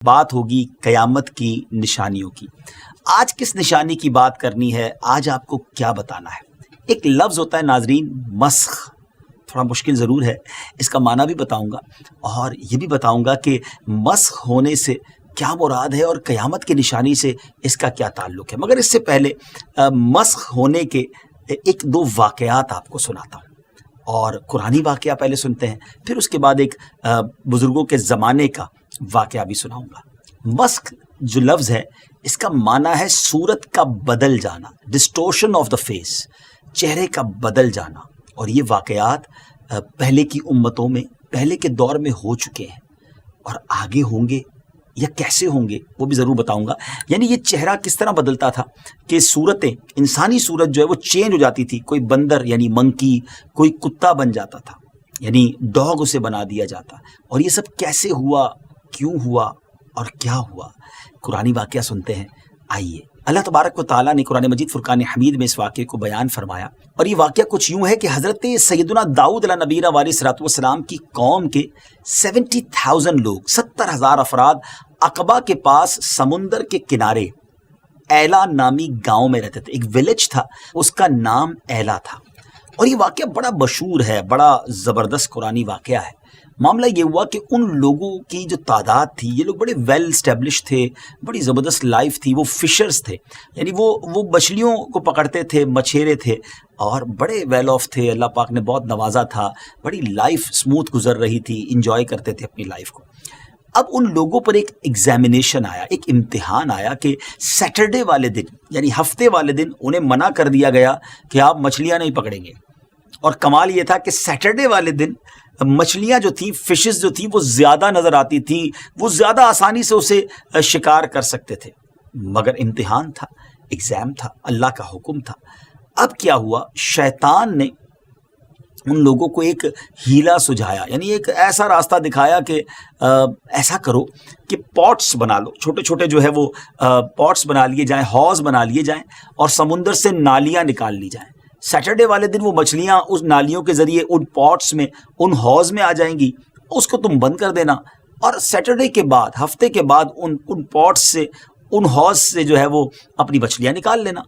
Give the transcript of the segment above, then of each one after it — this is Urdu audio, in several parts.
بات ہوگی قیامت کی نشانیوں کی۔ آج کس نشانی کی بات کرنی ہے، آج آپ کو کیا بتانا ہے؟ ایک لفظ ہوتا ہے ناظرین، مسخ، تھوڑا مشکل ضرور ہے، اس کا معنی بھی بتاؤں گا اور یہ بھی بتاؤں گا کہ مسخ ہونے سے کیا مراد ہے اور قیامت کی نشانی سے اس کا کیا تعلق ہے۔ مگر اس سے پہلے مسخ ہونے کے ایک دو واقعات آپ کو سناتا ہوں، اور قرآنی واقعہ پہلے سنتے ہیں، پھر اس کے بعد ایک بزرگوں کے زمانے کا واقعہ بھی سناؤں گا۔ مسخ جو لفظ ہے، اس کا معنی ہے صورت کا بدل جانا، ڈسٹورشن آف دا فیس، چہرے کا بدل جانا، اور یہ واقعات پہلے کی امتوں میں، پہلے کے دور میں ہو چکے ہیں، اور آگے ہوں گے یا کیسے ہوں گے وہ بھی ضرور بتاؤں گا۔ یعنی یہ چہرہ کس طرح بدلتا تھا کہ صورتیں، انسانی صورت جو ہے وہ چینج ہو جاتی تھی، کوئی بندر یعنی منکی، کوئی کتا بن جاتا تھا، یعنی ڈاگ اسے بنا دیا جاتا۔ اور یہ سب کیسے ہوا، کیوں ہوا اور کیا ہوا، قرآنی واقعہ سنتے ہیں۔ آئیے، اللہ تبارک و تعالیٰ نے قرآن مجید فرقان حمید میں اس واقعے کو بیان فرمایا، اور یہ واقعہ کچھ یوں ہے کہ حضرت سیدنا داؤد علیہ نبینا علیہ الصلوۃ والسلام کی قوم کے 70,000 لوگ، 70,000 افراد عقبہ کے پاس سمندر کے کنارے ایلا نامی گاؤں میں رہتے تھے۔ ایک ولیج تھا، اس کا نام ایلا تھا، اور یہ واقعہ بڑا مشہور ہے، بڑا زبردست قرآنی واقعہ ہے۔ معاملہ یہ ہوا کہ ان لوگوں کی جو تعداد تھی، یہ لوگ بڑے ویل اسٹیبلش تھے، بڑی زبردست لائف تھی، وہ فشرز تھے، یعنی وہ مچھلیوں کو پکڑتے تھے، مچھیرے تھے، اور بڑے ویل آف تھے، اللہ پاک نے بہت نوازا تھا، بڑی لائف اسموتھ گزر رہی تھی، انجوائے کرتے تھے اپنی لائف کو۔ اب ان لوگوں پر ایک ایگزامینیشن آیا، ایک امتحان آیا کہ سیٹرڈے والے دن، یعنی ہفتے والے دن انہیں منع کر دیا گیا کہ آپ مچھلیاں نہیں پکڑیں گے۔ اور کمال یہ تھا کہ سیٹرڈے والے دن مچھلیاں جو تھیں، فشز جو تھیں، وہ زیادہ نظر آتی تھیں، وہ زیادہ آسانی سے اسے شکار کر سکتے تھے۔ مگر امتحان تھا، ایگزام تھا، اللہ کا حکم تھا۔ اب کیا ہوا، شیطان نے ان لوگوں کو ایک ہیلا سجھایا، یعنی ایک ایسا راستہ دکھایا کہ ایسا کرو کہ پاٹس بنا لو، چھوٹے چھوٹے جو ہے وہ پاٹس بنا لیے جائیں، حوض بنا لیے جائیں، اور سمندر سے نالیاں نکال لی جائیں۔ سیٹرڈے والے دن وہ مچھلیاں اس نالیوں کے ذریعے ان پاٹس میں، ان حوض میں آ جائیں گی، اس کو تم بند کر دینا، اور سیٹرڈے کے بعد، ہفتے کے بعد ان پاٹس سے، ان حوض سے جو ہے وہ اپنی مچھلیاں نکال لینا۔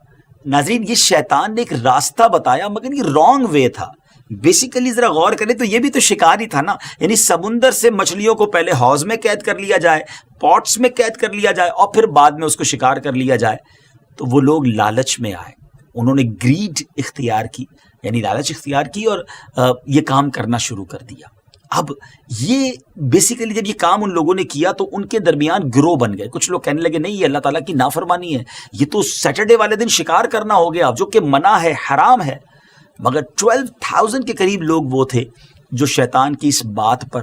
ناظرین، یہ شیطان نے ایک راستہ بتایا، مگر یہ رانگ وے تھا۔ بیسیکلی ذرا غور کریں تو یہ بھی تو شکار ہی تھا نا، یعنی سمندر سے مچھلیوں کو پہلے حوض میں قید کر لیا جائے، پاٹس میں قید کر لیا جائے، اور پھر بعد میں اس کو شکار کر لیا جائے۔ تو وہ لوگ لالچ میں آئے، انہوں نے گریڈ اختیار کی، یعنی لالچ اختیار کی، اور یہ کام کرنا شروع کر دیا۔ اب یہ بیسیکلی جب یہ کام ان لوگوں نے کیا تو ان کے درمیان گروہ بن گئے۔ کچھ لوگ کہنے لگے نہیں، یہ اللہ تعالیٰ کی نافرمانی ہے، یہ تو سیٹرڈے والے دن شکار کرنا ہو گیا، جو کہ منع ہے، حرام ہے۔ مگر 12,000 کے قریب لوگ وہ تھے جو شیطان کی اس بات پر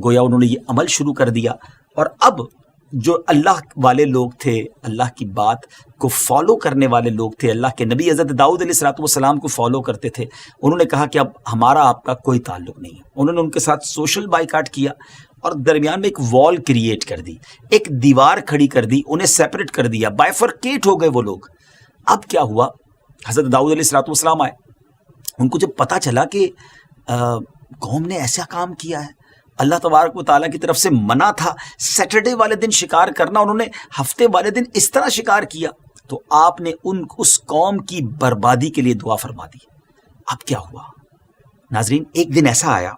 گویا انہوں نے یہ عمل شروع کر دیا، اور اب جو اللہ والے لوگ تھے، اللہ کی بات کو فالو کرنے والے لوگ تھے، اللہ کے نبی حضرت داؤد علیہ الصلوۃ والسلام کو فالو کرتے تھے، انہوں نے کہا کہ اب ہمارا آپ کا کوئی تعلق نہیں ہے۔ انہوں نے ان کے ساتھ سوشل بائیکاٹ کیا، اور درمیان میں ایک وال کریٹ کر دی، ایک دیوار کھڑی کر دی، انہیں سیپریٹ کر دیا، بائیفرکیٹ ہو گئے وہ لوگ۔ اب کیا ہوا، حضرت داؤد علیہ الصلوۃ والسلام آئے، ان کو جب پتہ چلا کہ قوم نے ایسا کام کیا ہے، اللہ تبارک و تعالیٰ کی طرف سے منع تھا سیٹرڈے والے دن شکار کرنا، انہوں نے ہفتے والے دن اس طرح شکار کیا، تو آپ نے اس قوم کی بربادی کے لیے دعا فرما دی۔ اب کیا ہوا ناظرین، ایک دن ایسا آیا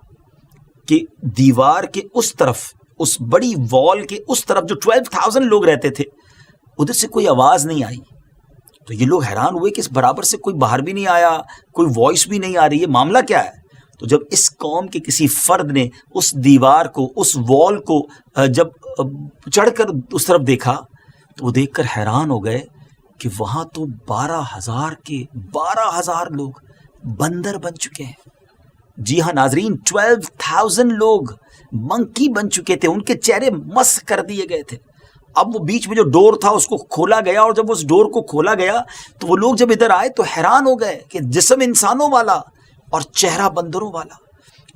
کہ دیوار کے اس طرف، اس بڑی وال کے اس طرف جو 12,000 لوگ رہتے تھے، ادھر سے کوئی آواز نہیں آئی۔ تو یہ لوگ حیران ہوئے کہ اس برابر سے کوئی باہر بھی نہیں آیا، کوئی وائس بھی نہیں آ رہی ہے، معاملہ کیا ہے؟ تو جب اس قوم کے کسی فرد نے اس دیوار کو، اس وال کو جب چڑھ کر اس طرف دیکھا، تو وہ دیکھ کر حیران ہو گئے کہ وہاں تو 12,000 لوگ بندر بن چکے ہیں۔ جی ہاں ناظرین، 12,000 لوگ منکی بن چکے تھے، ان کے چہرے مسخ کر دیے گئے تھے۔ اب وہ بیچ میں جو ڈور تھا اس کو کھولا گیا، اور جب اس ڈور کو کھولا گیا تو وہ لوگ جب ادھر آئے تو حیران ہو گئے کہ جسم انسانوں والا اور چہرہ بندروں والا،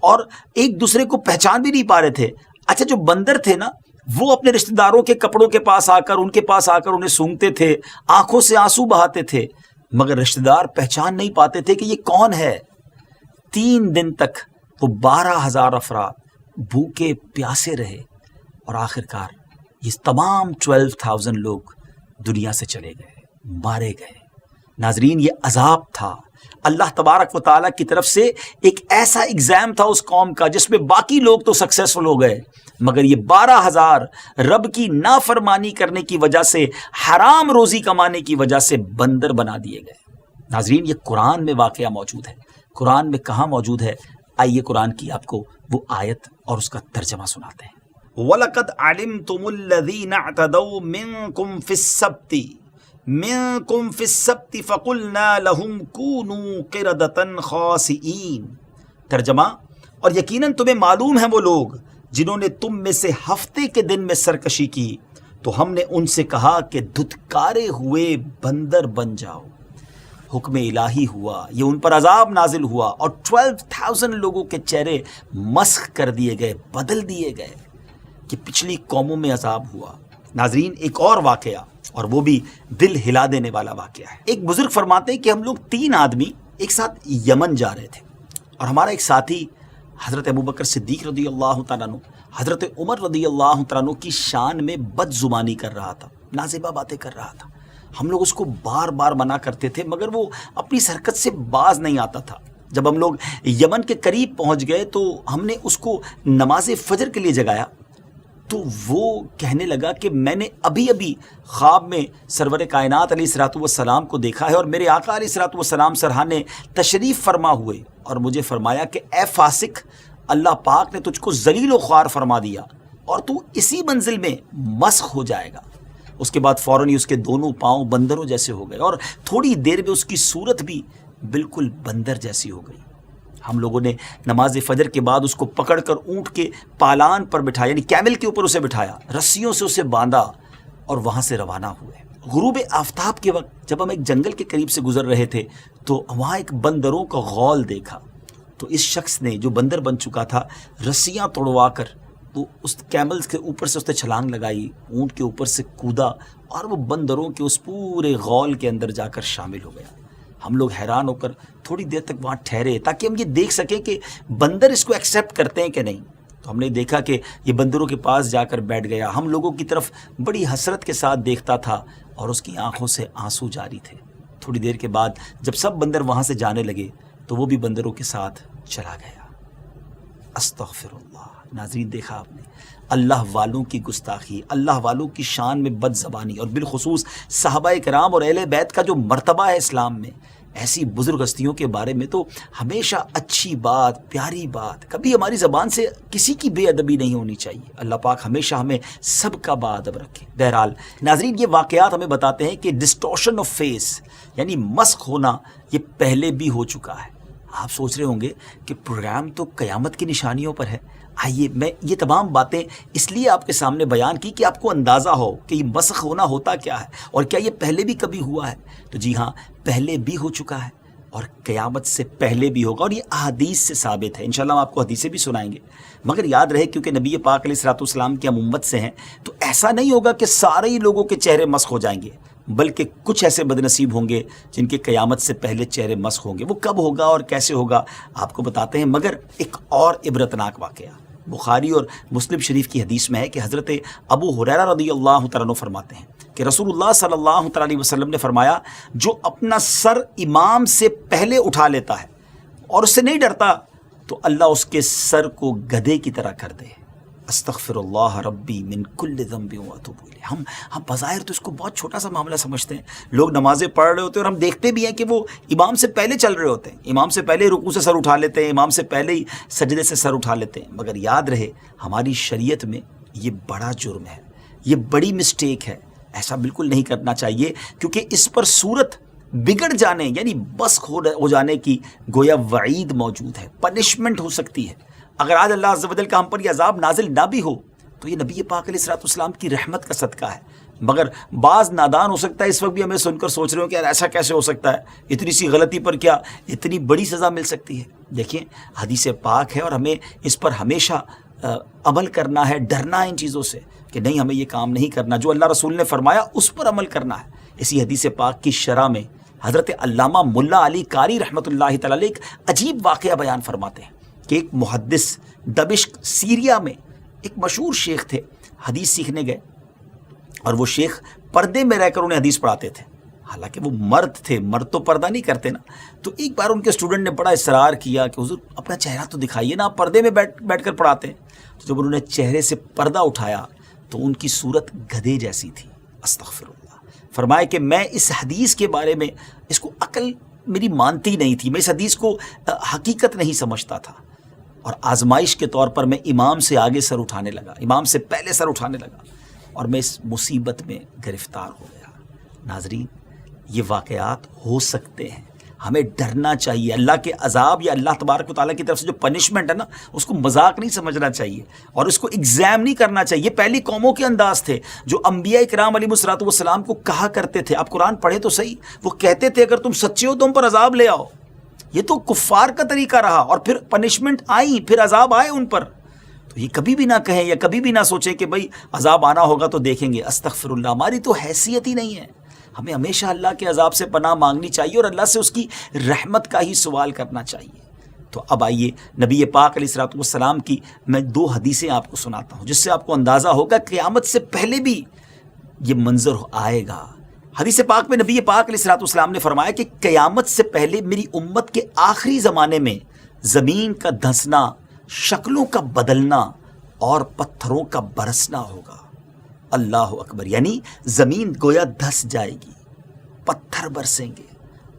اور ایک دوسرے کو پہچان بھی نہیں پا رہے تھے۔ اچھا، جو بندر تھے نا، وہ اپنے رشتہ داروں کے کپڑوں کے پاس آ کر، ان کے پاس آ کر انہیں سونگتے تھے، آنکھوں سے آنسو بہاتے تھے، مگر رشتہ دار پہچان نہیں پاتے تھے کہ یہ کون ہے۔ 3 دن تک وہ 12,000 افراد بھوکے پیاسے رہے، اور آخر کار یہ تمام 12,000 لوگ دنیا سے چلے گئے، مارے گئے۔ ناظرین یہ عذاب تھا اللہ تبارک و تعالیٰ کی طرف سے، ایک ایسا ایگزام تھا اس قوم کا جس میں باقی لوگ تو سکسیسفل ہو گئے، مگر یہ 12,000 رب کی نافرمانی کرنے کی وجہ سے، حرام روزی کمانے کی وجہ سے بندر بنا دیے گئے۔ ناظرین یہ قرآن میں واقعہ موجود ہے۔ قرآن میں کہاں موجود ہے؟ آئیے قرآن کی آپ کو وہ آیت اور اس کا ترجمہ سناتے ہیں۔ وَلَقَدْ عَلِمْتُمُ الَّذِينَ اعْتَدَوْا مِنْكُمْ فِي السَّبْتِ فَقُلْنَا لَهُمْ كُونُوا قِرَدَةً خَاسِئِينَ۔ ترجمہ، اور یقیناً تمہیں معلوم ہیں وہ لوگ جنہوں نے تم میں سے ہفتے کے دن میں سرکشی کی، تو ہم نے ان سے کہا کہ دھتکارے ہوئے بندر بن جاؤ۔ حکم الہی ہوا، یہ ان پر عذاب نازل ہوا اور 12,000 لوگوں کے چہرے مسخ کر دیے گئے، بدل دیے گئے کہ پچھلی قوموں میں عذاب ہوا۔ ناظرین ایک اور واقعہ، اور وہ بھی دل ہلا دینے والا واقعہ ہے۔ ایک بزرگ فرماتے ہیں کہ ہم لوگ 3 آدمی ایک ساتھ یمن جا رہے تھے، اور ہمارا ایک ساتھی حضرت ابوبکر صدیق رضی اللہ تعالیٰ عنہ، حضرت عمر رضی اللہ تعالیٰ عنہ کی شان میں بد زبانی کر رہا تھا، نازیبہ باتیں کر رہا تھا۔ ہم لوگ اس کو بار بار منع کرتے تھے، مگر وہ اپنی اس حرکت سے باز نہیں آتا تھا۔ جب ہم لوگ یمن کے قریب پہنچ گئے تو ہم نے اس کو نماز فجر کے لیے جگایا، تو وہ کہنے لگا کہ میں نے ابھی ابھی خواب میں سرور کائنات علیہ الصلوۃ والسلام کو دیکھا ہے، اور میرے آقا علیہ الصلوۃ والسلام سرحانے تشریف فرما ہوئے اور مجھے فرمایا کہ اے فاسق، اللہ پاک نے تجھ کو ذلیل و خوار فرما دیا اور تو اسی منزل میں مسخ ہو جائے گا۔ اس کے بعد فوراً ہی اس کے دونوں پاؤں بندروں جیسے ہو گئے، اور تھوڑی دیر میں اس کی صورت بھی بالکل بندر جیسی ہو گئی۔ ہم لوگوں نے نماز فجر کے بعد اس کو پکڑ کر اونٹ کے پالان پر بٹھایا، یعنی کیمل کے اوپر اسے بٹھایا، رسیوں سے اسے باندھا اور وہاں سے روانہ ہوئے۔ غروب آفتاب کے وقت جب ہم ایک جنگل کے قریب سے گزر رہے تھے تو وہاں ایک بندروں کا غول دیکھا، تو اس شخص نے جو بندر بن چکا تھا رسیاں توڑوا کر وہ اس کیمل کے اوپر سے اس نے چھلانگ لگائی، اونٹ کے اوپر سے کودا اور وہ بندروں کے اس پورے غول کے اندر جا کر شامل ہو گیا۔ ہم لوگ حیران ہو کر تھوڑی دیر تک وہاں ٹھہرے تاکہ ہم یہ دیکھ سکیں کہ بندر اس کو ایکسیپٹ کرتے ہیں کہ نہیں۔ تو ہم نے دیکھا کہ یہ بندروں کے پاس جا کر بیٹھ گیا، ہم لوگوں کی طرف بڑی حسرت کے ساتھ دیکھتا تھا اور اس کی آنکھوں سے آنسو جاری تھے۔ تھوڑی دیر کے بعد جب سب بندر وہاں سے جانے لگے تو وہ بھی بندروں کے ساتھ چلا گیا۔ استغفر اللہ۔ ناظرین دیکھا آپ نے اللہ والوں کی گستاخی، اللہ والوں کی شان میں بد زبانی، اور بالخصوص صحابہ کرام اور اہل بیت کا جو مرتبہ ہے اسلام میں، ایسی بزرگ ہستیوں کے بارے میں تو ہمیشہ اچھی بات، پیاری بات، کبھی ہماری زبان سے کسی کی بے ادبی نہیں ہونی چاہیے۔ اللہ پاک ہمیشہ ہمیں سب کا با ادب رکھے۔ بہرحال ناظرین یہ واقعات ہمیں بتاتے ہیں کہ ڈسٹورشن آف فیس یعنی مسخ ہونا یہ پہلے بھی ہو چکا ہے۔ آپ سوچ رہے ہوں گے کہ پروگرام تو قیامت کی نشانیوں پر ہے۔ آئیے میں یہ تمام باتیں اس لیے آپ کے سامنے بیان کی کہ آپ کو اندازہ ہو کہ یہ مسخ ہونا ہوتا کیا ہے اور کیا یہ پہلے بھی کبھی ہوا ہے۔ تو جی ہاں، پہلے بھی ہو چکا ہے اور قیامت سے پہلے بھی ہوگا، اور یہ احادیث سے ثابت ہے۔ انشاءاللہ ہم آپ کو حدیثیں بھی سنائیں گے، مگر یاد رہے کیونکہ نبی پاک علیہ الصلوۃ والسلام کی ہم امت سے ہیں تو ایسا نہیں ہوگا کہ سارے ہی لوگوں کے چہرے مسخ ہو جائیں گے، بلکہ کچھ ایسے بد نصیب ہوں گے جن کے قیامت سے پہلے چہرے مسخ ہوں گے۔ وہ کب ہوگا اور کیسے ہوگا آپ کو بتاتے ہیں، مگر ایک اور عبرتناک واقعہ بخاری اور مسلم شریف کی حدیث میں ہے کہ حضرت ابو ہریرہ رضی اللہ تعالیٰ عنہ فرماتے ہیں کہ رسول اللہ صلی اللہ تعالیٰ علیہ وسلم نے فرمایا، جو اپنا سر امام سے پہلے اٹھا لیتا ہے اور اس سے نہیں ڈرتا تو اللہ اس کے سر کو گدھے کی طرح کر دے۔ استغفر اللہ ربی من کل ذنب واتوب الیہ۔ ہم بظاہر تو اس کو بہت چھوٹا سا معاملہ سمجھتے ہیں، لوگ نمازیں پڑھ رہے ہوتے ہیں اور ہم دیکھتے بھی ہیں کہ وہ امام سے پہلے چل رہے ہوتے ہیں، امام سے پہلے رکوع سے سر اٹھا لیتے ہیں، امام سے پہلے ہی سجدے سے سر اٹھا لیتے ہیں، مگر یاد رہے ہماری شریعت میں یہ بڑا جرم ہے، یہ بڑی مسٹیک ہے، ایسا بالکل نہیں کرنا چاہیے، کیونکہ اس پر صورت بگڑ جانے یعنی مسخ ہو جانے کی گویا وعید موجود ہے، پنشمنٹ ہو سکتی ہے۔ اگر آج اللہ عز و جل کا ہم پر یہ عذاب نازل نہ بھی ہو تو یہ نبی پاک علیہ الصلوۃ والسلام کی رحمت کا صدقہ ہے، مگر بعض نادان ہو سکتا ہے اس وقت بھی ہمیں سن کر سوچ رہے ہو کہ یار ایسا کیسے ہو سکتا ہے، اتنی سی غلطی پر کیا اتنی بڑی سزا مل سکتی ہے۔ دیکھیں حدیث پاک ہے اور ہمیں اس پر ہمیشہ عمل کرنا ہے، ڈرنا ہے ان چیزوں سے کہ نہیں ہمیں یہ کام نہیں کرنا، جو اللہ رسول نے فرمایا اس پر عمل کرنا ہے۔ اسی حدیث پاک کی شرح میں حضرت علامہ ملا علی قاری رحمۃ اللہ تعالی علیہ ایک عجیب واقعہ بیان فرماتے ہیں کہ ایک محدث دمشق سیریا میں ایک مشہور شیخ تھے، حدیث سیکھنے گئے اور وہ شیخ پردے میں رہ کر انہیں حدیث پڑھاتے تھے، حالانکہ وہ مرد تھے، مرد تو پردہ نہیں کرتے نا۔ تو ایک بار ان کے اسٹوڈنٹ نے بڑا اصرار کیا کہ حضور اپنا چہرہ تو دکھائیے نا، آپ پردے میں بیٹھ کر پڑھاتے ہیں۔ تو جب انہوں نے چہرے سے پردہ اٹھایا تو ان کی صورت گدھے جیسی تھی۔ استغفر اللہ۔ فرمایا کہ میں اس حدیث کے بارے میں، اس کو عقل میری مانتی نہیں تھی، میں اس حدیث کو حقیقت نہیں سمجھتا تھا، اور آزمائش کے طور پر میں امام سے آگے سر اٹھانے لگا، امام سے پہلے سر اٹھانے لگا، اور میں اس مصیبت میں گرفتار ہو گیا۔ ناظرین، یہ واقعات ہو سکتے ہیں، ہمیں ڈرنا چاہیے۔ اللہ کے عذاب یا اللہ تبارک و تعالیٰ کی طرف سے جو پنشمنٹ ہے نا، اس کو مذاق نہیں سمجھنا چاہیے اور اس کو ایگزام نہیں کرنا چاہیے۔ یہ پہلی قوموں کے انداز تھے جو انبیاء کرام علیہ الصلوۃ والسلام کو کہا کرتے تھے۔ آپ قرآن پڑھے تو صحیح، وہ کہتے تھے اگر تم سچے ہو تو ہم پر عذاب لے آؤ۔ یہ تو کفار کا طریقہ رہا، اور پھر پنشمنٹ آئی، پھر عذاب آئے ان پر۔ تو یہ کبھی بھی نہ کہیں یا کبھی بھی نہ سوچیں کہ بھائی عذاب آنا ہوگا تو دیکھیں گے۔ استغفر اللہ، ہماری تو حیثیت ہی نہیں ہے۔ ہمیں ہمیشہ اللہ کے عذاب سے پناہ مانگنی چاہیے اور اللہ سے اس کی رحمت کا ہی سوال کرنا چاہیے۔ تو اب آئیے نبی پاک علیہ الصلوۃ والسلام کی میں 2 حدیثیں آپ کو سناتا ہوں، جس سے آپ کو اندازہ ہوگا قیامت سے پہلے بھی یہ منظر آئے گا۔ حدیث پاک میں نبی پاک علیہ الصلوۃ والسلام نے فرمایا کہ قیامت سے پہلے میری امت کے آخری زمانے میں زمین کا دھنسنا، شکلوں کا بدلنا اور پتھروں کا برسنا ہوگا۔ اللہ اکبر، یعنی زمین گویا دھس جائے گی، پتھر برسیں گے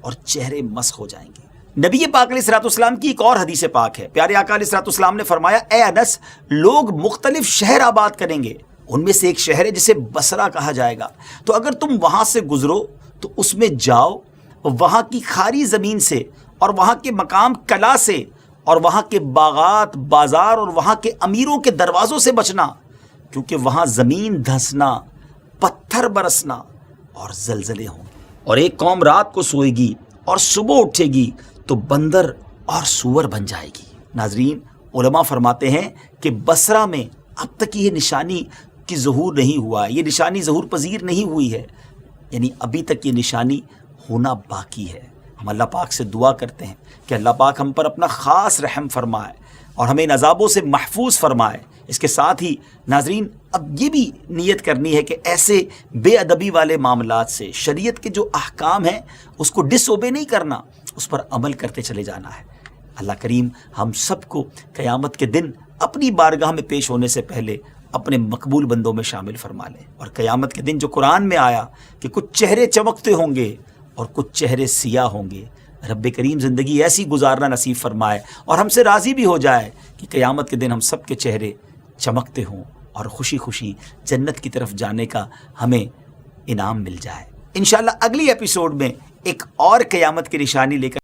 اور چہرے مسخ ہو جائیں گے۔ نبی پاک علیہ الصلوۃ والسلام کی ایک اور حدیث پاک ہے، پیارے آقا علیہ الصلوۃ والسلام نے فرمایا، اے انس، لوگ مختلف شہر آباد کریں گے، ان میں سے ایک شہر ہے جسے بصرہ کہا جائے گا، تو اگر تم وہاں سے گزرو تو اس میں جاؤ، وہاں کی کھاری زمین سے اور وہاں کے مقام کلا سے اور وہاں کے باغات، بازار اور وہاں کے امیروں کے دروازوں سے بچنا، کیونکہ وہاں زمین دھنسنا، پتھر برسنا اور زلزلے ہوں گے۔ اور ایک قوم رات کو سوئے گی اور صبح اٹھے گی تو بندر اور سور بن جائے گی۔ ناظرین، علماء فرماتے ہیں کہ بصرہ میں اب تک یہ نشانی کی ظہور نہیں ہوا ہے، یہ نشانی ظہور پذیر نہیں ہوئی ہے، یعنی ابھی تک یہ نشانی ہونا باقی ہے۔ ہم اللہ پاک سے دعا کرتے ہیں کہ اللہ پاک ہم پر اپنا خاص رحم فرمائے اور ہمیں ان عذابوں سے محفوظ فرمائے۔ اس کے ساتھ ہی ناظرین، اب یہ بھی نیت کرنی ہے کہ ایسے بے ادبی والے معاملات سے شریعت کے جو احکام ہیں اس کو ڈس اوبے نہیں کرنا، اس پر عمل کرتے چلے جانا ہے۔ اللہ کریم ہم سب کو قیامت کے دن اپنی بارگاہ میں پیش ہونے سے پہلے اپنے مقبول بندوں میں شامل فرما لے۔ اور قیامت کے دن جو قرآن میں آیا کہ کچھ چہرے چمکتے ہوں گے اور کچھ چہرے سیاہ ہوں گے، رب کریم زندگی ایسی گزارنا نصیب فرمائے اور ہم سے راضی بھی ہو جائے کہ قیامت کے دن ہم سب کے چہرے چمکتے ہوں اور خوشی خوشی جنت کی طرف جانے کا ہمیں انعام مل جائے۔ انشاءاللہ اگلی ایپیسوڈ میں ایک اور قیامت کی نشانی لے کر